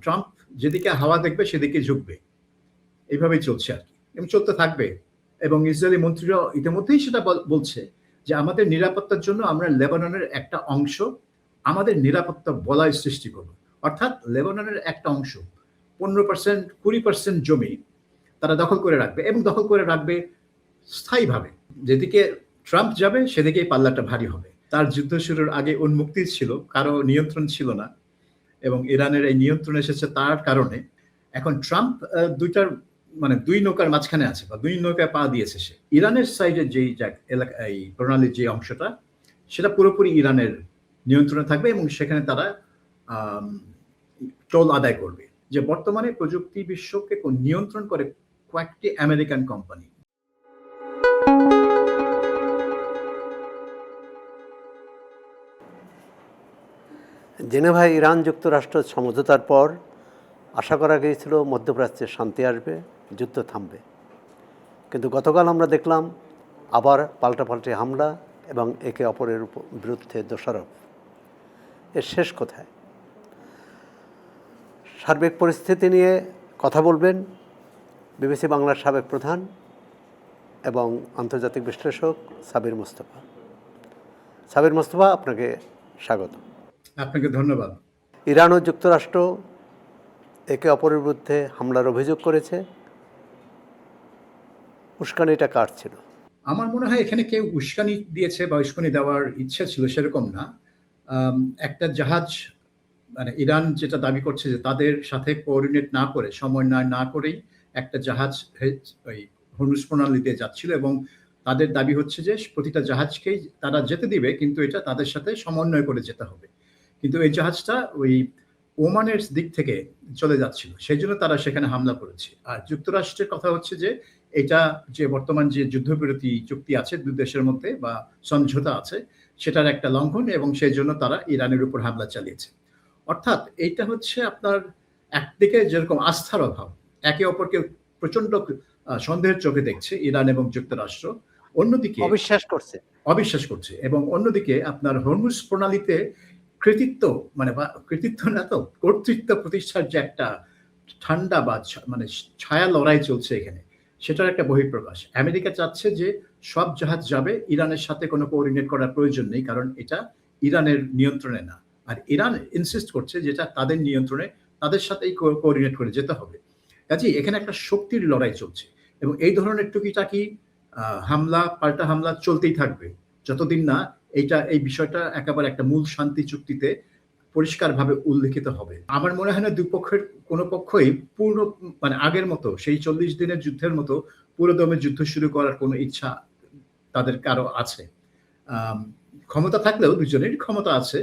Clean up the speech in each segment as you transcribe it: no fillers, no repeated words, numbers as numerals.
Trump যেদিকে হাওয়া দেখবে সেদিকে ঝুঁকবে, এইভাবেই চলছে আর কি, এবং চলতে থাকবে। এবং ইসরায়েলি মন্ত্রীরা ইতিমধ্যেই সেটা বলছে যে আমাদের নিরাপত্তার জন্য আমরা লেবাননের একটা অংশ আমাদের নিরাপত্তা বলয় সৃষ্টি করব। অর্থাৎ লেবাননের একটা অংশ 15% 20% জমি তারা দখল করে রাখবে, এবং দখল করে রাখবে স্থায়ীভাবে। যেদিকে ট্রাম্প যাবে সেদিকেই পাল্লাটা ভারী হবে। তার যুদ্ধ শুরুর আগে উন্মুক্তি ছিল, কারো নিয়ন্ত্রণ ছিল না, এবং ইরানের এই নিয়ন্ত্রণ এসেছে তার কারণে। এখন ট্রাম্প দুইটার মানে দুই নৌকার মাঝখানে আছে, বা দুই নৌকায় পা দিয়েছে সে। ইরানের সাইডে যেই এলাকা, এই প্রণালীর যে অংশটা, সেটা পুরোপুরি ইরানের নিয়ন্ত্রণে থাকবে, এবং সেখানে তারা টোল আদায় করবে। যে বর্তমানে প্রযুক্তি বিশ্বকে নিয়ন্ত্রণ করে কয়েকটি আমেরিকান কোম্পানি। জেনেভায় ইরান যুক্তরাষ্ট্র সমঝোতার পর আশা করা গিয়েছিল মধ্যপ্রাচ্যে শান্তি আসবে, যুদ্ধ থামবে। কিন্তু গতকাল আমরা দেখলাম আবার পাল্টাপাল্টি হামলা এবং একে অপরের বিরুদ্ধে দোষারোপ। এর শেষ কোথায়? সার্বিক পরিস্থিতি নিয়ে কথা বলবেন বিবিসি বাংলার সাবেক প্রধান এবং আন্তর্জাতিক বিশ্লেষক সাবির মোস্তফা। সাবির মোস্তফা, আপনাকে স্বাগত। আপনাকে ধন্যবাদ। ইরান ও যুক্তরাষ্ট্র একে অপরের বিরুদ্ধে হামলার অভিযোগ করেছে। উস্কানিটা কার ছিল? আমার মনে হয় এখানে কেউ উস্কানি দিয়েছে বা উস্কানি দেওয়ার ইচ্ছা ছিল সেরকম না। একটা জাহাজ, মানে ইরান যেটা দাবি করছে যে তাদের সাথে কোঅর্ডিনেট না করে, সমন্বয় না করেই একটা জাহাজ ওই হরমুজ প্রণালী দিয়ে যাচ্ছিল, এবং তাদের দাবি হচ্ছে যে প্রতিটা জাহাজকেই তারা যেতে দিবে, কিন্তু এটা তাদের সাথে সমন্বয় করে যেতে হবে। কিন্তু এই জাহাজটা ওই ওমানের দিক থেকে চলে যাচ্ছিল, সেই জন্য তারা সেখানে হামলা করেছে। আর যুক্তরাষ্ট্রের কথা হচ্ছে যে এটা যে বর্তমান যে যুদ্ধবিরতি চুক্তি আছে দুই দেশের মধ্যে বা সমঝোতা আছে, সেটার একটা লঙ্ঘন, এবং সেই জন্য তারা ইরানের উপর হামলা চালিয়েছে। অর্থাৎ এইটা হচ্ছে আপনার একদিকে যেরকম আস্থার অভাব, একে অপরকে প্রচন্ড সন্দেহের চোখে দেখছে ইরান এবং যুক্তরাষ্ট্র, অন্যদিকে অবিশ্বাস করছে, এবং অন্যদিকে আপনার হরমুজ প্রণালীতে কৃতিত্ব, মানে কৃতিত্ব না তো কর্তৃত্ব প্রতিষ্ঠার যে একটা ঠান্ডা বা মানে ছায়া লড়াই চলছে এখানে, সেটার একটা বহিঃপ্রকাশ। আমেরিকা চাচ্ছে যে সব জাহাজ যাবে, ইরানের সাথে কোনো কোঅর্ডিনেট করার প্রয়োজন নেই, কারণ এটা ইরানের নিয়ন্ত্রণে না। আর ইরান ইনসিস্ট করছে যেটা তাদের নিয়ন্ত্রণে, তাদের সাথেই কোঅর্ডিনেট করে যেতে হবে। কাজেই এখানে একটা শক্তির লড়াই চলছে, এবং এই ধরনের টুকিটাকি হামলা পাল্টা হামলা চলতেই থাকবে যতদিন না এই বিষয়টা একেবারে একটা মূল শান্তি চুক্তিতে পরিষ্কারভাবে উল্লেখিত হবে। আমার মনে হয় না দুই পক্ষের কোনো পক্ষই পূর্ণ মানে আগের মতো সেই 40 দিনের যুদ্ধের মতো পুরোদমে যুদ্ধ শুরু করার কোনো ইচ্ছা তাদের কারো আছে। ক্ষমতা থাকলেও দুজনের ক্ষমতা আছে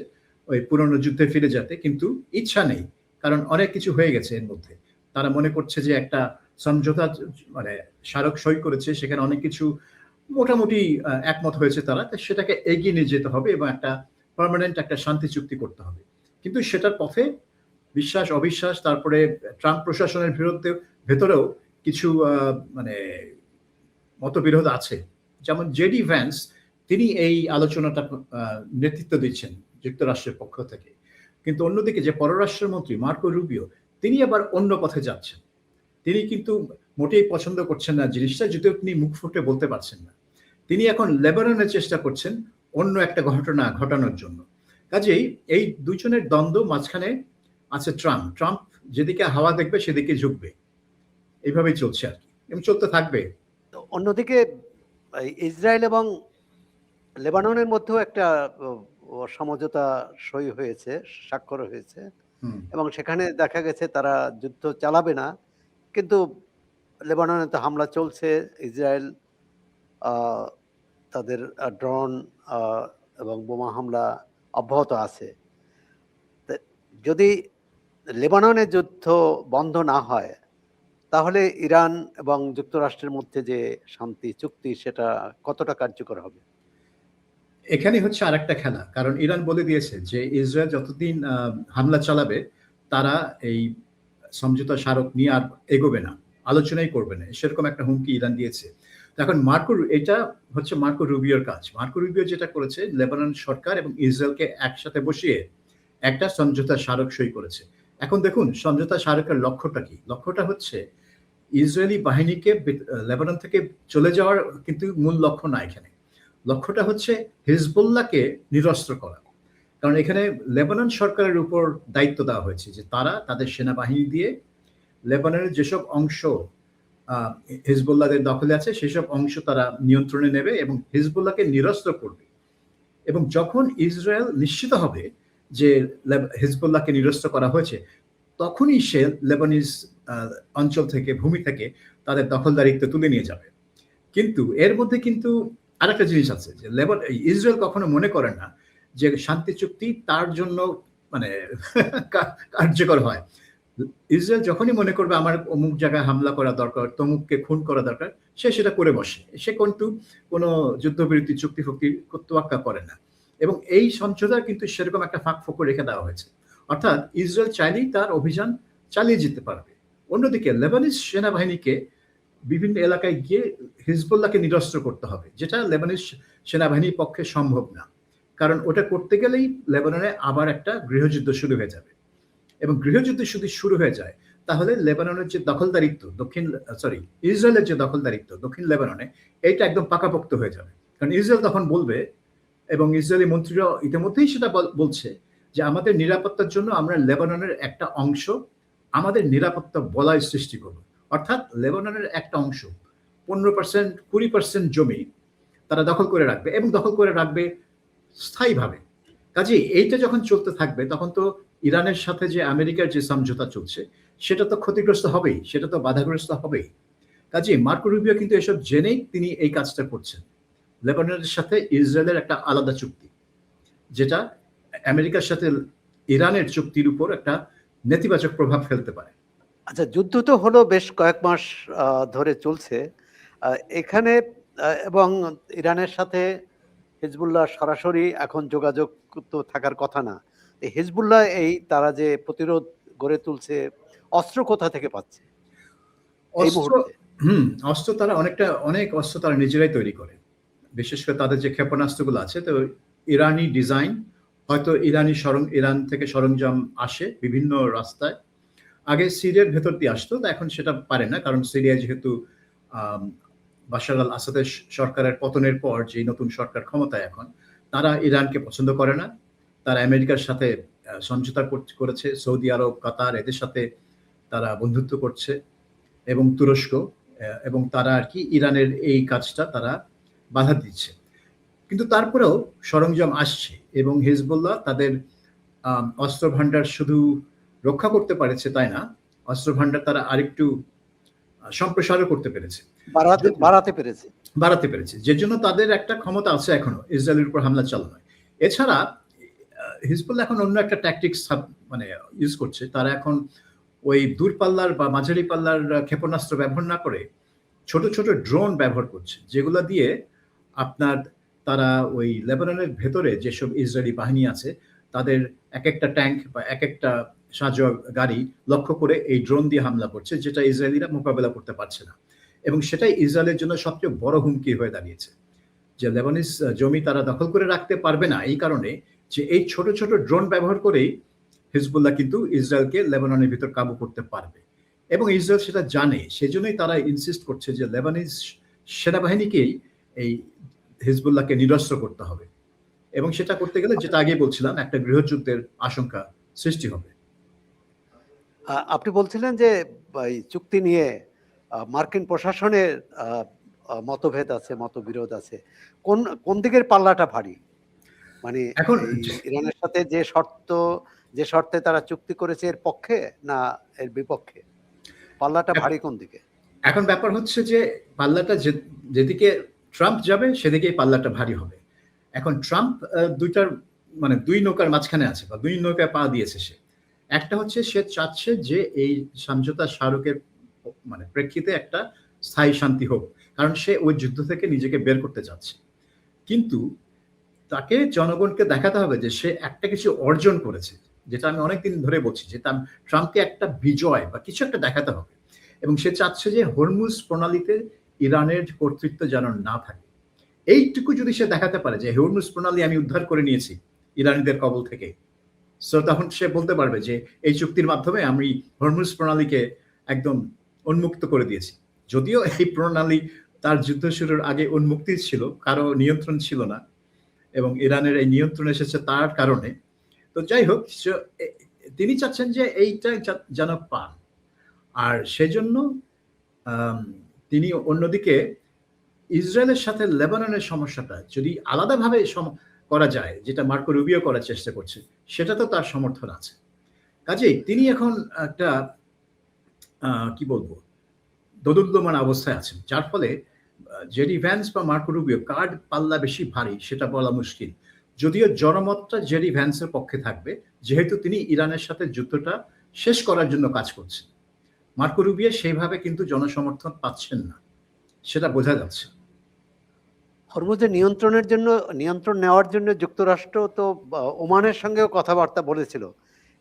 ওই পুরনো যুদ্ধে ফিরে যেতে, কিন্তু ইচ্ছা নেই, কারণ অনেক কিছু হয়ে গেছে এর মধ্যে। তারা মনে করছে যে একটা সমঝোতা মানে স্মারক সই করেছে, সেখানে অনেক কিছু মোটামুটি একমত হয়েছে তারা, সেটাকে এগিয়ে নিয়ে যেতে হবে এবং একটা পার্মানেন্ট একটা শান্তি চুক্তি করতে হবে। কিন্তু সেটার পথে বিশ্বাস অবিশ্বাস, তারপরে ট্রাম্প প্রশাসনের ভেতরেও কিছু মানে মতবিরোধ আছে। যেমন জেডি ভ্যান্স, তিনি এই আলোচনাটা নেতৃত্ব দিচ্ছেন যুক্তরাষ্ট্রের পক্ষ থেকে, কিন্তু অন্যদিকে যে পররাষ্ট্রমন্ত্রী মার্কো রুবিও, তিনি আবার অন্য পথে যাচ্ছেন। তিনি কিন্তু মোটেই পছন্দ করছেন না জিনিসটা, যদিও তিনি মুখ ফুটে বলতে পারছেন না। তিনি এখন লেবাননের চেষ্টা করছেন অন্য একটা ঘটনা ঘটানোর জন্য। কাজেই এই দুজনের দ্বন্দ্ব, মাঝখানে আছে ট্রাম্প যেদিকে হাওয়া দেখবে সেদিকে ঝুঁকবে, এইভাবেই চলছে আর কি, এবং চলতে থাকবে। অন্যদিকে ইসরায়েল এবং লেবাননের মধ্যেও একটা সমঝোতা সই হয়েছে, স্বাক্ষর হয়েছে, এবং সেখানে দেখা গেছে তারা যুদ্ধ চালাবে না, কিন্তু লেবাননে তো হামলা চলছে। ইসরায়েল তাদের ড্রোন এবং বোমা হামলা অব্যাহত আছে। যদি লেবাননের যুদ্ধ বন্ধ না হয়, তাহলে ইরান এবং যুক্তরাষ্ট্রের মধ্যে যে শান্তি চুক্তি, সেটা কতটা কার্যকর হবে? এখানে হচ্ছে আরেকটা খেলা, কারণ ইরান বলে দিয়েছে যে ইসরায়েল যতদিন হামলা চালাবে তারা এই সমঝোতা স্মারক নিয়ে আর এগোবে না, আলোচনাই করবে না, সেরকম একটা হুমকি ইরান দিয়েছে। এখন এটা হচ্ছে মার্কো রুবিওর কাজ। মার্কো রুবিও যেটা করেছে, লেবানন সরকার এবং ইসরায়েলকে একসাথে বসিয়ে একটা সমঝোতা স্মারক সই করেছে, এখন দেখুন সমঝোতা স্মারকের লক্ষ্যটা কি? লক্ষ্যটা হচ্ছে ইসরায়েলি বাহিনীকে লেবানন থেকে চলে যাওয়ার কিন্তু মূল লক্ষ্য না এখানে। লক্ষ্যটা হচ্ছে হিজবুল্লাহকে নিরস্ত্র করা। কারণ এখানে লেবানন সরকারের উপর দায়িত্ব দেওয়া হয়েছে যে তারা তাদের সেনাবাহিনী দিয়ে লেবাননের যেসব অংশ হিজবুল্লাহদের দখলে আছে সেসব অংশ তারা নিয়ন্ত্রণে নেবে এবং হিজবুল্লাহকে নিরস্ত্র করবে। এবং যখন ইসরায়েল নিশ্চিত হবে যে হিজবুল্লাহকে নিরস্ত্র করা হয়েছে, তখনই সে লেবানিজ অঞ্চল থেকে, ভূমি থেকে তাদের দখলদারিত্ব তুলে নিয়ে যাবে। কিন্তু এর মধ্যে কিন্তু আরেকটা জিনিস আছে যে ইসরায়েল কখনো মনে করে না যে শান্তি চুক্তি তার জন্য মানে কার্যকর হয়। ইসরায়েল যখনই মনে করবে আমার অমুক জায়গায় হামলা করা দরকার, তমুককে খুন করা দরকার, সে সেটা করে বসে। সে কিন্তু কোনো যুদ্ধবিরতি চুক্তি ফুক্তি তোয়াক্কা করে না। এবং এই সমঝোতা কিন্তু সেরকম একটা ফাঁক ফোকর রেখে দেওয়া হয়েছে। অর্থাৎ ইসরায়েল চাইলেই তার অভিযান চালিয়ে যেতে পারবে। অন্যদিকে লেবানিজ সেনাবাহিনীকে বিভিন্ন এলাকায় গিয়ে হিজবুল্লাহকে নিরস্ত্র করতে হবে, যেটা লেবানিজ সেনাবাহিনীর পক্ষে সম্ভব না। কারণ ওটা করতে গেলেই লেবাননে আবার একটা গৃহযুদ্ধ শুরু হয়ে যাবে। এবং গৃহযুদ্ধ যদি শুরু হয়ে যায় তাহলে লেবাননের যে দখলদারিত্ব ইসরায়েলের যে দখলদারিত্ব দক্ষিণ লেবাননে, এইটা একদম পাকাপোক্ত হয়ে যাবে। কারণ ইসরায়েল তখন বলবে, এবং ইসরায়েলি মন্ত্রীরা ইতিমধ্যেই সেটা বলছে, যে আমাদের নিরাপত্তার জন্য আমরা লেবাননের একটা অংশ আমাদের নিরাপত্তা বলয় সৃষ্টি করব। অর্থাৎ লেবাননের একটা অংশ 15% 20% জমি তারা দখল করে রাখবে, এবং দখল করে রাখবে স্থায়ীভাবে। কাজে এইটা যখন চলতে থাকবে তখন তো ইরানের সাথে যে আমেরিকার যে সমঝোতা চলছে সেটা তো ক্ষতিগ্রস্ত হবেই, সেটা তো বাধাগ্রস্ত হবেই। কাজে মার্কো রুবিও কিন্তু এসব জেনেই তিনি এই কাজটা করছেন। লেবাননের সাথে ইসরায়েলের একটা আলাদা চুক্তি, যেটা আমেরিকার সাথে ইরানের চুক্তির উপর একটা নেতিবাচক প্রভাব ফেলতে পারে। আচ্ছা, যুদ্ধ তো হলো বেশ কয়েক মাস ধরে চলছে এখানে, এবং ইরানের সাথে হিজবুল্লাহ সরাসরি এখন যোগাযোগ তো থাকার কথা না। হিজবুল্লাহ তারা যে প্রতিরোধ গড়ে তুলছে, অস্ত্র কোথা থেকে পাচ্ছে এই অস্ত্র মুহূর্তে? অস্ত্র তারা অনেক অস্ত্র তারা নিজেরাই তৈরি করে। বিশেষ করে তাদের যে ক্ষেপণাস্ত্রগুলো আছে, তো ইরানি ডিজাইন, হয়তো ইরান থেকে সরঞ্জাম আসে বিভিন্ন রাস্তায়। আগে সিরিয়ার ভেতর দিয়ে আসতো, তো এখন সেটা পারে না, কারণ সিরিয়া যেহেতু বাশার আল আসাদের সরকারের পতনের পর যে নতুন সরকার ক্ষমতায় এখন, তারা ইরানকে পছন্দ করে না। তারা আমেরিকার সাথে সমঝোতা করেছে, সৌদি আরব, কাতার, এদের সাথে তারা বন্ধুত্ব করছে, এবং তুরস্ক, এবং তারা আর কি ইরানের এই কাজটা তারা বাধা দিচ্ছে। কিন্তু তারপরেও সরঞ্জাম আসছে, এবং হিজবুল্লাহ তাদের অস্ত্র ভান্ডার শুধু রক্ষা করতে পারেছে তাই না, অস্ত্র ভান্ডার তারা আরেকটু সম্প্রসারও করতে পেরেছে, বাড়াতে পেরেছে, যে জন্য তাদের একটা ক্ষমতা আছে এখনো ইসরায়েলের উপর হামলা চালানো। এছাড়া হিজবুল্লাহ এখন অন্য একটা ট্যাকটিক্স মানে ইউজ করছে। তারা এখন ওই দূরপাল্লার বা মাঝারি পাল্লার ক্ষেপণাস্ত্র ব্যবহার না করে ছোট ছোট ড্রোন ব্যবহার করছে, যেগুলো দিয়ে আপনার তারা ওই লেবাননের ভেতরে যেসব ইসরায়েলি বাহিনী আছে তাদের এক একটা ট্যাঙ্ক বা এক একটা সাঁজোয়া গাড়ি লক্ষ্য করে এই ড্রোন দিয়ে হামলা করছে, যেটা ইসরায়েলিরা মোকাবেলা করতে পারছে না। এবং সেটাই ইসরায়েলের জন্য সবচেয়ে বড় হুমকি হয়ে দাঁড়িয়েছে, যে লেবানিজ জমি তারা দখল করে রাখতে পারবে না এই কারণে যে এই ছোট ছোট ড্রোন ব্যবহার করেই হিজবুল্লাহ কিন্তু ইসরায়েলকে লেবাননের ভিতর কাবু করতে পারবে। এবং ইসরায়েল সেটা জানে, সেজন্যই তারা ইনসিস্ট করছে যে লেবানিজ সেনাবাহিনীকেই এই হিজবুল্লাহকে নিরস্ত্র করতে হবে। এবং সেটা করতে গেলে, যেটা আগে বলছিলাম, একটা গৃহযুদ্ধের আশঙ্কা সৃষ্টি হবে। আপনি বলছিলেন যে এই চুক্তি নিয়ে মার্কিন প্রশাসনের মতভেদ আছে, মতবিরোধ আছে। কোন কোন দিকের পাল্লাটা ভারী? মানে এখন ইরানের সাথে যে শর্তে তারা চুক্তি করেছে এর পক্ষে না এর বিপক্ষে? পাল্লাটা ভারী কোন দিকে? এখন ব্যাপার হচ্ছে যে পাল্লাটা যেদিকে ট্রাম্প যাবে সেদিকেই পাল্লাটা ভারী হবে। এখন ট্রাম্প দুই নৌকার মাঝখানে আছে, বা দুই নৌকায় পা দিয়েছে সে। একটা হচ্ছে সে চাচ্ছে যে এই সমঝোতা স্মারকের প্রেক্ষিতে একটা স্থায়ী শান্তি হোক, কারণ সে ওই যুদ্ধ থেকে নিজেকে বের করতে চাচ্ছে। কিন্তু তাকে জনগণকে দেখাতে হবে যে সে একটা কিছু অর্জন করেছে, যেটা আমি অনেকদিন ধরে বলছি, যে ট্রাম্পকে একটা বিজয় বা কিছু একটা দেখাতে হবে। এবং সে চাচ্ছে যে হরমুজ প্রণালীতে ইরানের কর্তৃত্ব যেন না থাকে। এইটুকু যদি সে দেখাতে পারে যে হরমুজ প্রণালী আমি উদ্ধার করে নিয়েছি ইরানিদের কবল থেকে, সো তখন সে বলতে পারবে যে এই চুক্তির মাধ্যমে আমি হরমুজ প্রণালীকে একদম উন্মুক্ত করে দিয়েছি। যদিও এই প্রণালী তার যুদ্ধ শুরুর আগে উন্মুক্তি ছিল, কারো নিয়ন্ত্রণ ছিল না, এবং ইরানের এই নিয়ন্ত্রণ এসেছে তার কারণে। তো যাই হোক, তিনি চাচ্ছেন যে এইটা যেন পান, আর সেজন্য তিনি অন্যদিকে ইসরায়েলের সাথে লেবাননের সমস্যাটা যদি আলাদাভাবে করা যায়, যেটা মার্কো রুবিও করার চেষ্টা করছে, সেটা তো তার সমর্থন আছে। কাজেই তিনি এখন একটা কি বলবো, দোদুল্যমান অবস্থায় আছেন, যার ফলে জেডি ভ্যান্স বা মার্কো রুবিও কার পাল্লা বেশি ভারী সেটা বলা মুশকিল। যদিও জনমতটা জেডি ভ্যান্সের পক্ষে থাকবে, যেহেতু তিনি ইরানের সাথে যুদ্ধটা শেষ করার জন্য কাজ করছেন। মার্কো রুবিও সেইভাবে কিন্তু জনসমর্থন পাচ্ছেন না, সেটা বোঝা যাচ্ছে। হরমুজের নিয়ন্ত্রণ নেওয়ার জন্য যুক্তরাষ্ট্র তো ওমানের সঙ্গেও কথাবার্তা বলেছিল,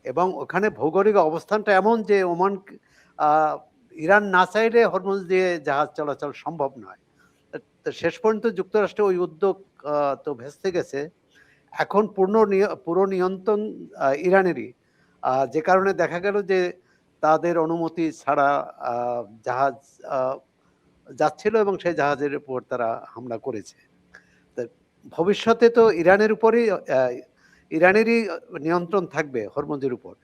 এবং ওখানে ভৌগোলিক অবস্থানটা এমন যে ওমান ইরান না চাইলে হরমুজ দিয়ে জাহাজ চলাচল সম্ভব নয়। তো শেষ পর্যন্ত যুক্তরাষ্ট্র ওই উদ্যোগ তো ভেস্তে গেছে। এখন পুরো নিয়ন্ত্রণ ইরানেরই, যে কারণে দেখা গেল যে তাদের অনুমতি ছাড়া জাহাজ যাচ্ছিল এবং সেই জাহাজের উপর তারা হামলা করেছে। ভবিষ্যতে তো ইরানেরই নিয়ন্ত্রণ থাকবে হরমুজের উপর।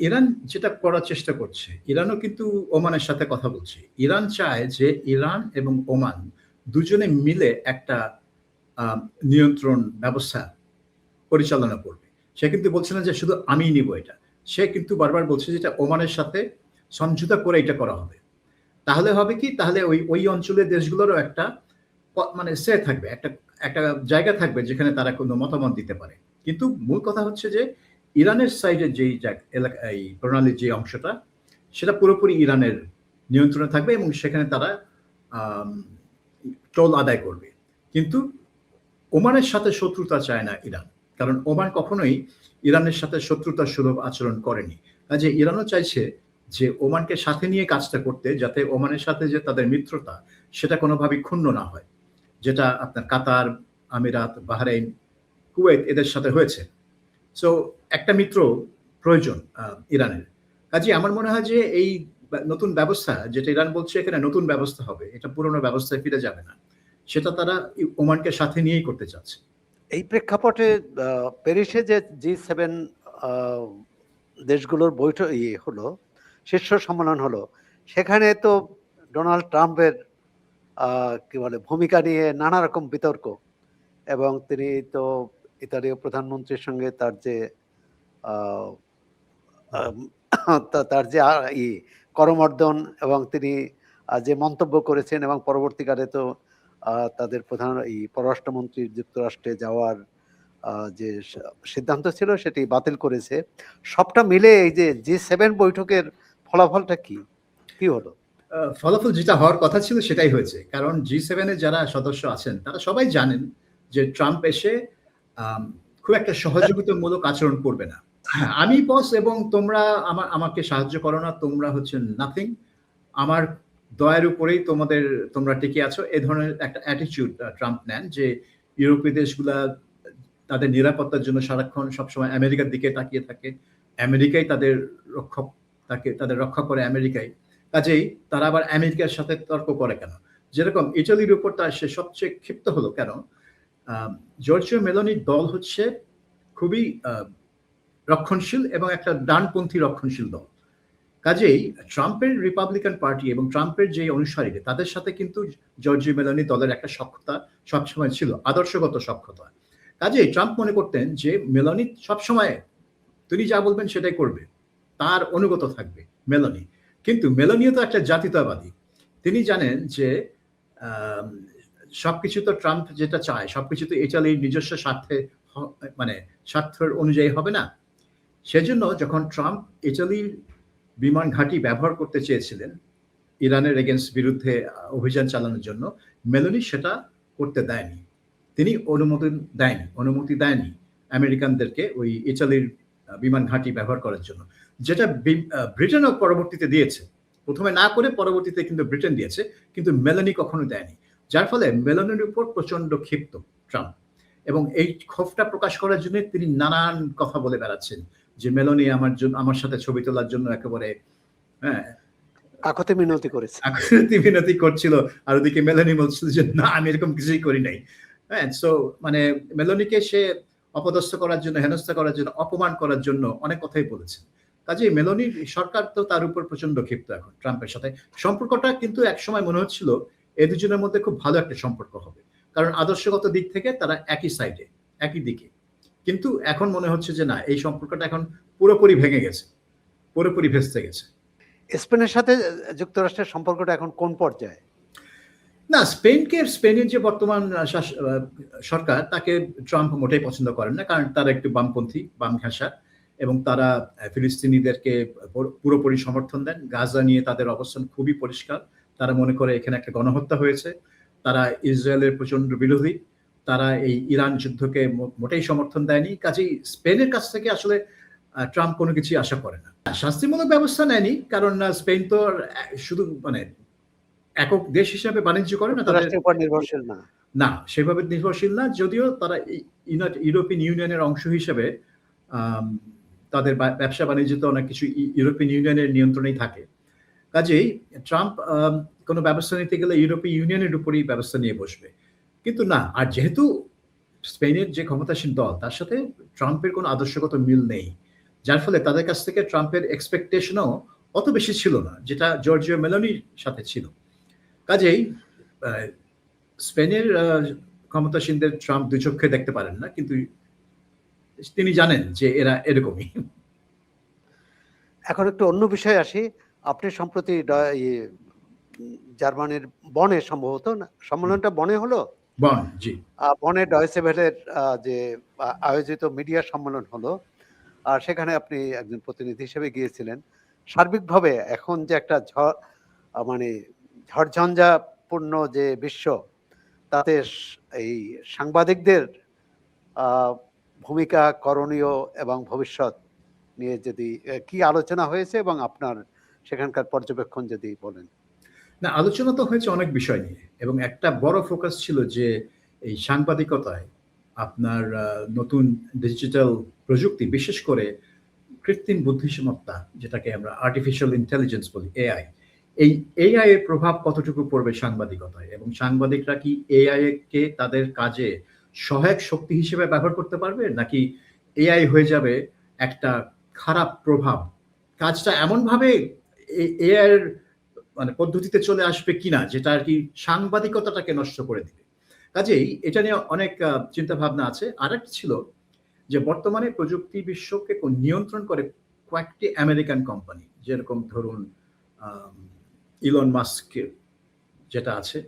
ইরান যেটা করার চেষ্টা করছে, ইরানও কিন্তু ওমানের সাথে কথা বলছে। ইরান চায় যে ইরান এবং ওমান দুজনে মিলে একটা নিয়ন্ত্রণ ব্যবস্থা পরিচালনা করবে। সে কিন্তু বলছে না যে শুধু আমিই নিব এটা, সে কিন্তু বারবার বলছে যে এটা ওমানের সাথে সমঝোতা করে এটা করা হবে। তাহলে হবে কি, তাহলে ওই অঞ্চলের দেশগুলোরও একটা মানে সে থাকবে, একটা একটা জায়গা থাকবে যেখানে তারা কোনো মতামত দিতে পারে। কিন্তু মূল কথা হচ্ছে যে ইরানের সাইডের যেই এলাকা, এই প্রণালীর যে অংশটা, সেটা পুরোপুরি ইরানের নিয়ন্ত্রণে থাকবে এবং সেখানে তারা টোল আদায় করবে। কিন্তু ওমানের সাথে শত্রুতা চায় না ইরান, কারণ ওমান কখনোই ইরানের সাথে শত্রুতা সুলভ আচরণ করেনি। কাজে ইরানও চাইছে যে ওমানকে সাথে নিয়ে কাজটা করতে, যাতে ওমানের সাথে যে তাদের মিত্রতা সেটা কোনোভাবেই ক্ষুণ্ণ না হয়, যেটা আপনার কাতার, আমিরাত, বাহরাইন, কুয়েত এদের সাথে হয়েছে। সো একটা মিত্র প্রয়োজন ইরানের। কাজে আমার মনে হয় যে এই নতুন ব্যবস্থা, যেটা ইরান বলছে এখানে নতুন ব্যবস্থা হবে, এটা পুরনো ব্যবস্থায় ফিরে যাবে না, সেটা তারা ওমানকে সাথে নিয়েই করতে চাচ্ছে। এই প্রেক্ষাপটে প্যারিসে যে G7 দেশগুলোর বৈঠক হলো, শীর্ষ সম্মেলন হলো, সেখানে তো ডোনাল্ড ট্রাম্পের কি বলে ভূমিকা নিয়ে নানা রকম বিতর্ক, এবং তিনি তো ইতালীয় প্রধানমন্ত্রীর সঙ্গে তার যে করমর্দন এবং তিনি যে মন্তব্য করেছেন, এবং পরবর্তীকালে তো তাদের পররাষ্ট্রমন্ত্রী যুক্তরাষ্ট্রে যাওয়ার যে সিদ্ধান্ত ছিল সেটি বাতিল করেছে। সবটা মিলে এই যে G7 বৈঠকের ফলাফলটা কি হলো? ফলাফল যেটা হওয়ার কথা ছিল সেটাই হয়েছে, কারণ G7 এর যারা সদস্য আছেন তারা সবাই জানেন যে ট্রাম্প এসে খুব একটা সহযোগিতামূলক আচরণ করবে না। আমি বস এবং তোমরা আমাকে সাহায্য করো না, তোমরা হচ্ছে নাথিং, আমার দয়ের উপরেই তোমরা টিকে আছো, এ ধরনের একটা অ্যাটিটিউড ট্রাম্প নেন, যে ইউরোপীয় দেশগুলা তাদের নিরাপত্তার জন্য সারাক্ষণ সবসময় আমেরিকার দিকে তাকিয়ে থাকে, আমেরিকাই তাদের রক্ষা করে আমেরিকাই। কাজেই তারা আবার আমেরিকার সাথে তর্ক করে কেন? যেরকম ইটালির উপর সে সবচেয়ে ক্ষিপ্ত হলো কেন? জর্জিও মেলোনির দল হচ্ছে খুবই রক্ষণশীল এবং একটা ডানপন্থী রক্ষণশীল দল। কাজেই ট্রাম্পের রিপাবলিকান পার্টি এবং ট্রাম্পের যে অনুসারীরা, তাদের সাথে কিন্তু জর্জিও মেলোনি দলের একটা সখ্যতা সবসময় ছিল, আদর্শগত সখ্যতা। কাজেই ট্রাম্প মনে করতেন যে মেলোনি সবসময় তিনি যা বলবেন সেটাই করবে, তার অনুগত থাকবে মেলোনি। কিন্তু মেলোনিও তো একটা জাতীয়তাবাদী, তিনি জানেন যে সবকিছু তো ট্রাম্প যেটা চায় সবকিছু তো ইটালির নিজস্ব স্বার্থের অনুযায়ী হবে না। সেজন্য যখন ট্রাম্প ইটালির বিমান ঘাঁটি ব্যবহার করতে চেয়েছিলেন ইরানের বিরুদ্ধে অভিযান চালানোর জন্য, মেলোনি সেটা করতে দেয়নি, তিনি অনুমতি দেয়নি আমেরিকানদেরকে ওই ইটালির বিমান ঘাঁটি ব্যবহার করার জন্য, যেটা ব্রিটেনও পরবর্তীতে দিয়েছে। প্রথমে না করে পরবর্তীতে কিন্তু ব্রিটেন দিয়েছে, কিন্তু মেলোনি কখনো দেয়নি। যার ফলে মেলোনির উপর প্রচন্ড ক্ষিপ্ত ট্রাম্প, এবং এই ক্ষোভটা প্রকাশ করার জন্য তিনি নানান কথা বলে বেড়াচ্ছেন যে মেলোনি আমার সাথে ছবি তোলার জন্য একেবারে হ্যাঁ কাকতে মিনতি করেছে। আকৃতি বিনতি করছিল, আর ওদিকে মেলোনি বলছিল যে না আমি এরকম কিছুই করি নাই। হ্যাঁ, সো মানে মেলোনিকে সে অপদস্থ করার জন্য, হেনস্থা করার জন্য, অপমান করার জন্য অনেক কথাই বলেছেন। কাজেই মেলোনির সরকার তো তার উপর প্রচন্ড ক্ষিপ্ত এখন ট্রাম্পের সাথে। সম্পর্কটা কিন্তু একসময় মনে হচ্ছিল এই দুজনের মধ্যে খুব ভালো একটা সম্পর্ক হবে, কারণ আদর্শগত দিক থেকে তারা একই সাইডে, একই দিকে। কিন্তু এখন মনে হচ্ছে যে না, এই সম্পর্কটা এখন পুরোপুরি ভেঙে গেছে, পুরোপুরি ভেস্তে গেছে। স্পেনের সাথে যুক্তরাষ্ট্রের সম্পর্কটা এখন কোন পর্যায়ে? না, স্পেনের যে বর্তমান সরকার, তাকে ট্রাম্প মোটেই পছন্দ করেন না, কারণ তারা একটু বামপন্থী, বাম ঘেঁষা, এবং তারা ফিলিস্তিনিদেরকে পুরোপুরি সমর্থন দেন। গাজা নিয়ে তাদের অবস্থান খুবই পরিষ্কার। তারা মনে করে এখানে একটা গণহত্যা হয়েছে। তারা ইসরায়েলের প্রচন্ড বিরোধী। তারা এই ইরান যুদ্ধকে মোটেই সমর্থন দেয়নি। কাজেই স্পেনের কাছ থেকে আসলে ট্রাম্প কোনো কিছুই আশা করে না। শাস্তিমূলক ব্যবস্থা নেয়নি, কারণ স্পেন তো শুধু মানে একক দেশ হিসাবে বাণিজ্য করে না, যুক্তরাষ্ট্রের উপর নির্ভরশীল না। না, সেভাবে নির্ভরশীল না, যদিও তারা ইউরোপিয়ান ইউনিয়নের অংশ হিসেবে তাদের ব্যবসা বাণিজ্য তো অনেক কিছু ইউরোপিয়ান ইউনিয়নের নিয়ন্ত্রণেই থাকে। কাজেই ট্রাম্প কোনো ব্যবস্থা নিতে গেলে ইউরোপীয় ইউনিয়নের উপরই ব্যবস্থা নিয়ে বসবে। কিন্তু না, আর যেহেতু স্পেনের যে ক্ষমতাসীন দল, তার সাথে ট্রাম্পের কোনো আদর্শগত মিল নেই, যার ফলে তাদের কাছ থেকে ট্রাম্পের এক্সপেকটেশনও অত বেশি ছিল না, যেটা জর্জিয়া মেলোনির সাথে ছিল। কাজেই স্পেনের ক্ষমতাসীনদের ট্রাম্প দুই চোখে দেখতে পারেন না, কিন্তু তিনি জানেন যে এরা এরকমই। এখন একটু অন্য বিষয়ে আসি। আপনি সম্প্রতি জার্মানির বনে, সম্ভবত না সম্মেলনটা বনে হলো, বন, জি, বনে ডয়েচে ভেলের যে আয়োজিত মিডিয়া সম্মেলন হলো, আর সেখানে আপনি একজন প্রতিনিধি হিসেবে গিয়েছিলেন। সার্বিকভাবে এখন যে একটা মানে ঝড়ঝঞ্ঝাপূর্ণ যে বিশ্ব, তাতে এই সাংবাদিকদের ভূমিকা, করণীয় এবং ভবিষ্যৎ নিয়ে যদি কি আলোচনা হয়েছে এবং আপনার সেখানকার পর্যবেক্ষণ যদি বলেন। না, আলোচনা তো হয়েছে অনেক বিষয় নিয়ে, এবং একটা বড় ফোকাস ছিল যে এই সাংবাদিকতায় আপনার নতুন ডিজিটাল প্রযুক্তি, বিশেষ করে কৃত্রিম বুদ্ধিমত্তা, যেটাকে আমরা আর্টিফিশিয়াল ইন্টেলিজেন্স বলি, এআই, এই এআই এর প্রভাব কতটুকু পড়বে সাংবাদিকতায়, এবং সাংবাদিকরা কি এআই কে তাদের কাজে সহায়ক শক্তি হিসেবে ব্যবহার করতে পারবে, নাকি এআই হয়ে যাবে একটা খারাপ প্রভাব, কাজটা এমনভাবে এআই এর মানে পদ্ধতিতে চলে আসবে কিনা যেটা আর কি সাংবাদিকতাটাকে নষ্ট করে দিবে। কাজেই এটা নিয়ে অনেক চিন্তা ভাবনা আছে। আরেকটা ছিল যে বর্তমানে প্রযুক্তি বিশ্বকে নিয়ন্ত্রণ করে কয়েকটি আমেরিকান কোম্পানি, যেরকম ধরুন ইলন মাস্ক যেটা আছে,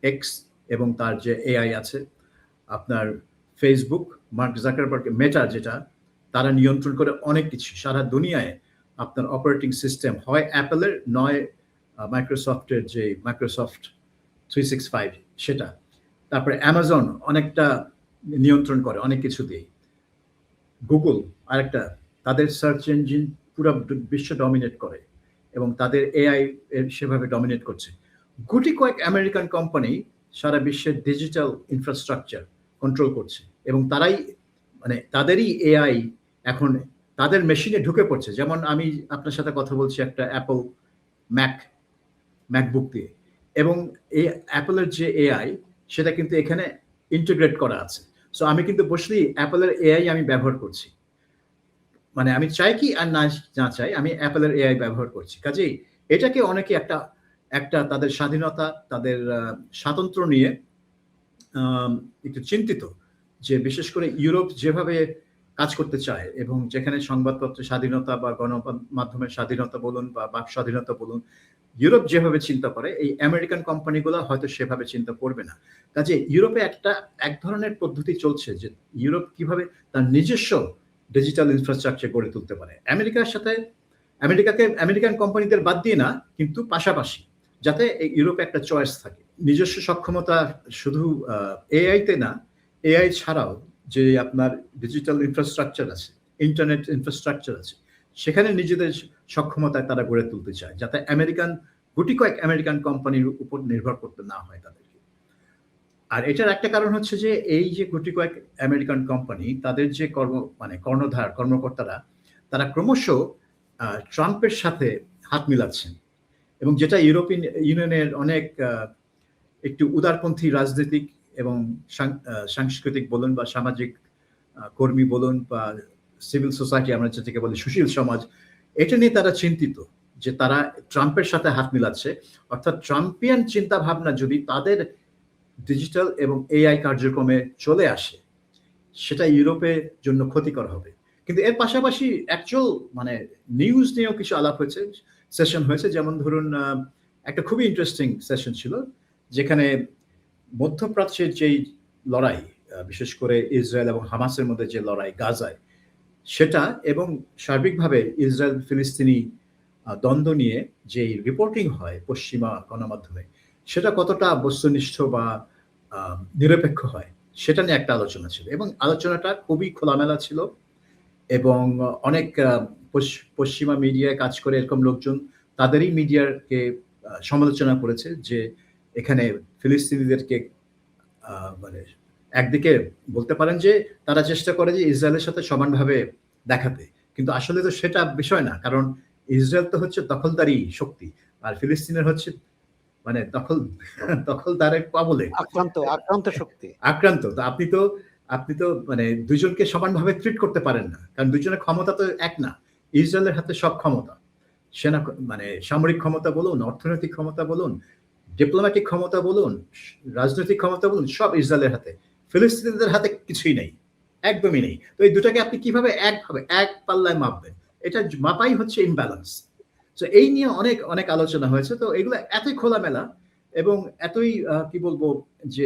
এক্স, এবং তার যে এআই আছে, আপনার ফেসবুক, মার্ক জাকারবার্গ, মেটা যেটা, তারা নিয়ন্ত্রণ করে অনেক কিছু সারা দুনিয়ায়। আপনার অপারেটিং সিস্টেম হয় অ্যাপেলের, নয় মাইক্রোসফটের যে মাইক্রোসফট 365 সেটা। তারপরে অ্যামাজন অনেকটা নিয়ন্ত্রণ করে অনেক কিছু দিয়ে। গুগল আরেকটা, তাদের সার্চ ইঞ্জিন পুরো বিশ্ব ডমিনেট করে, এবং তাদের এআই সেভাবে ডমিনেট করছে। গুটি কয়েক আমেরিকান কোম্পানি সারা বিশ্বের ডিজিটাল ইনফ্রাস্ট্রাকচার কন্ট্রোল করছে, এবং তারাই মানে তাদেরই এআই এখন তাদের মেশিনে ঢুকে পড়ছে। যেমন আমি আপনার সাথে কথা বলছি একটা অ্যাপল ম্যাকবুক দিয়ে, এবং এই অ্যাপলের যে এআই, সেটা কিন্তু এখানে ইন্টিগ্রেট করা আছে। সো আমি কিন্তু বসলেই অ্যাপলের এআই আমি ব্যবহার করছি, মানে আমি চাই কি আর না চাই, আমি অ্যাপলের এআই ব্যবহার করছি। কাজেই এটাকে অনেকে একটা তাদের স্বাধীনতা, তাদের স্বাতন্ত্র্য নিয়ে একটু চিন্তিত, যে বিশেষ করে ইউরোপ যেভাবে কাজ করতে চায়, এবং যেখানে সংবাদপত্রের স্বাধীনতা বা গণমাধ্যমের স্বাধীনতা বলুন বা বাক স্বাধীনতা বলুন, ইউরোপ যেভাবে চিন্তা করে, এই আমেরিকান কোম্পানিগুলো হয়তো সেভাবে চিন্তা করবে না। কাজে ইউরোপে এক ধরনের পদ্ধতি চলছে যে ইউরোপ কিভাবে তার নিজস্ব ডিজিটাল ইনফ্রাস্ট্রাকচার গড়ে তুলতে পারে, আমেরিকান কোম্পানিদের বাদ দিয়ে না, কিন্তু পাশাপাশি, যাতে ইউরোপে একটা চয়েস থাকে। নিজস্ব সক্ষমতা শুধু এআই তে না, এআই ছাড়াও যে আপনার ডিজিটাল ইনফ্রাস্ট্রাকচার আছে, ইন্টারনেট ইনফ্রাস্ট্রাকচার আছে, সেখানে নিজেদের সক্ষমতায় তারা গড়ে তুলতে চায়, যাতে গুটি কয়েক আমেরিকান কোম্পানির উপর নির্ভর করতে না হয় তাদেরকে। আর এটার একটা কারণ হচ্ছে যে এই যে গুটি কয়েক আমেরিকান কোম্পানি তাদের যে কর্মকর্তারা তারা ক্রমশ ট্রাম্পের সাথে হাত মিলাচ্ছেন, এবং যেটা ইউরোপিয়ান ইউনিয়নের অনেক একটু উদারপন্থী রাজনৈতিক এবং সাংস্কৃতিক বলুন বা সামাজিক কর্মী বলুন বা সিভিল সোসাইটি আমরা যেটাকে বলি সুশীল সমাজ, এটা নিয়ে তারা চিন্তিত যে তারা ট্রাম্পের সাথে হাত মিলাচ্ছে, অর্থাৎ ট্রাম্পিয়ান চিন্তা ভাবনা যদি তাদের ডিজিটাল এবং এআই কার্যক্রমে চলে আসে সেটা ইউরোপের জন্য ক্ষতিকর হবে। কিন্তু এর পাশাপাশি অ্যাকচুয়াল মানে নিউজ নিয়েও কিছু আলাপ হয়েছে, সেশন হয়েছে। যেমন ধরুন একটা খুবই ইন্টারেস্টিং সেশন ছিল যেখানে মধ্যপ্রাচ্যের যেই লড়াই, বিশেষ করে ইসরায়েল এবং হামাসের মধ্যে যে লড়াই গাজায়, সেটা এবং সার্বিকভাবে ইসরায়েল ফিলিস্তিনি দ্বন্দ্ব নিয়ে যে রিপোর্টিং হয় পশ্চিমা গণমাধ্যমে, সেটা কতটা বস্তুনিষ্ঠ বা নিরপেক্ষ হয় সেটা নিয়ে একটা আলোচনা ছিল, এবং আলোচনাটা খুবই খোলামেলা ছিল। এবং অনেক পশ্চিমা মিডিয়ায় কাজ করে এরকম লোকজন তাদেরই মিডিয়াকে সমালোচনা করেছে যে এখানে ফিলিস্তিনিদেরকে মানে একদিকে বলতে পারেন যে তারা চেষ্টা করে যে ইসরায়েলের সাথে সমানভাবে দেখাতে, কিন্তু আসলে তো সেটা বিষয় না, কারণ ইসরায়েল তো হচ্ছে দখলদারি শক্তি আর ফিলিস্তিনের হচ্ছে মানে দখলদারের কবলে আক্রান্ত শক্তি। আক্রান্ত। তো আপনি তো মানে দুইজনকে সমানভাবে ট্রিট করতে পারেন না, কারণ দুইজনের ক্ষমতা তো এক না। ইসরায়েলের হাতে সব ক্ষমতা, সেনা মানে সামরিক ক্ষমতা বলুন, অর্থনৈতিক ক্ষমতা বলুন, ডিপ্লোম্যাটিক ক্ষমতা বলুন, রাজনৈতিক ক্ষমতা বলুন, সব ইসরায়েলের হাতে। ফিলিস্তিনিদের হাতে কিছুই নেই, একদমই নেই। তো এই দুটাকে আপনি কিভাবে এক পাল্লায় মাপবেন? এটা মাপাই হচ্ছে ইমব্যালেন্স। তো এই নিয়ে অনেক অনেক আলোচনা হয়েছে। তো এগুলো এতই খোলামেলা এবং এতই কি বলবো যে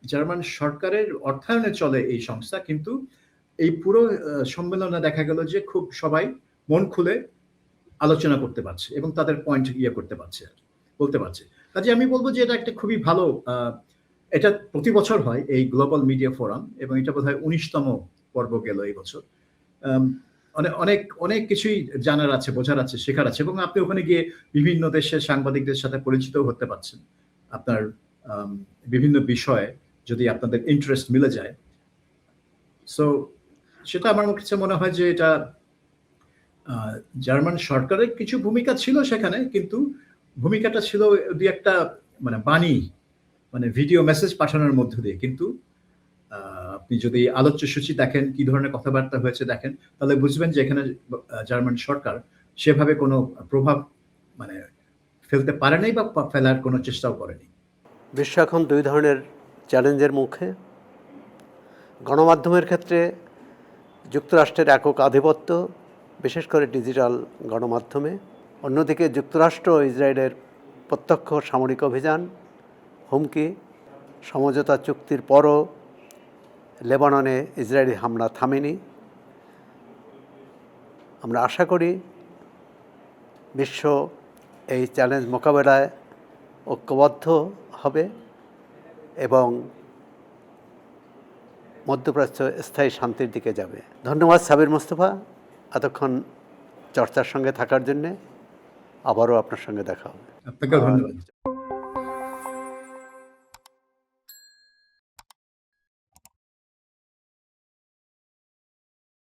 জার্মান সরকারের অর্থায়নে চলে এই সংস্থা, কিন্তু এই পুরো সম্মেলনে দেখা গেল যে খুব সবাই মন খুলে আলোচনা করতে পারছে এবং তাদের পয়েন্ট করতে পারছে, বলতে পারছে। কাজে আমি বলবো যে এটা একটা খুবই ভালো, এটা প্রতি বছর হয় এই গ্লোবাল মিডিয়া ফোরাম, এবং এটা বোধহয় 19তম পর্ব গেল এই বছর। অনেক অনেক অনেক কিছুই জানার আছে, বোঝার আছে, শেখার আছে, এবং আপনি ওখানে গিয়ে বিভিন্ন দেশের সাংবাদিকদের সাথে পরিচিত হতে পারছেন। আপনার বিভিন্ন বিষয়ে যদি আপনাদের ইন্টারেস্ট মিলে যায়, সো সেটা আমার কাছে মনে হয় যে এটা জার্মান সরকারের কিছু ভূমিকা ছিল সেখানে, কিন্তু ভূমিকাটা ছিল দুই একটা মানে বাণী, মানে ভিডিও মেসেজ পাঠানোর মধ্য দিয়ে। কিন্তু আপনি যদি আলোচ্য সূচি দেখেন, কি ধরনের কথাবার্তা হয়েছে দেখেন, তাহলে বুঝবেন যে এখানে জার্মান সরকার সেভাবে কোনো প্রভাব মানে ফেলতে পারে নাই বা ফেলার কোনো চেষ্টাও করেনি। বিশ্ব এখন দুই ধরনের চ্যালেঞ্জের মুখে। গণমাধ্যমের ক্ষেত্রে যুক্তরাষ্ট্রের একক আধিপত্য, বিশেষ করে ডিজিটাল গণমাধ্যমে। অন্যদিকে যুক্তরাষ্ট্র ও ইসরায়েলের প্রত্যক্ষ সামরিক অভিযান, হুমকি। সমঝোতা চুক্তির পরও লেবাননে ইসরায়েলি হামলা থামেনি। আমরা আশা করি বিশ্ব এই চ্যালেঞ্জ মোকাবেলায় ঐক্যবদ্ধ হবে এবং মধ্যপ্রাচ্য স্থায়ী শান্তির দিকে যাবে। ধন্যবাদ সাবির মোস্তফা, এতক্ষণ চর্চার সঙ্গে থাকার জন্যে। আবারও আপনার সঙ্গে দেখা হবে। আপনাকেও ধন্যবাদ।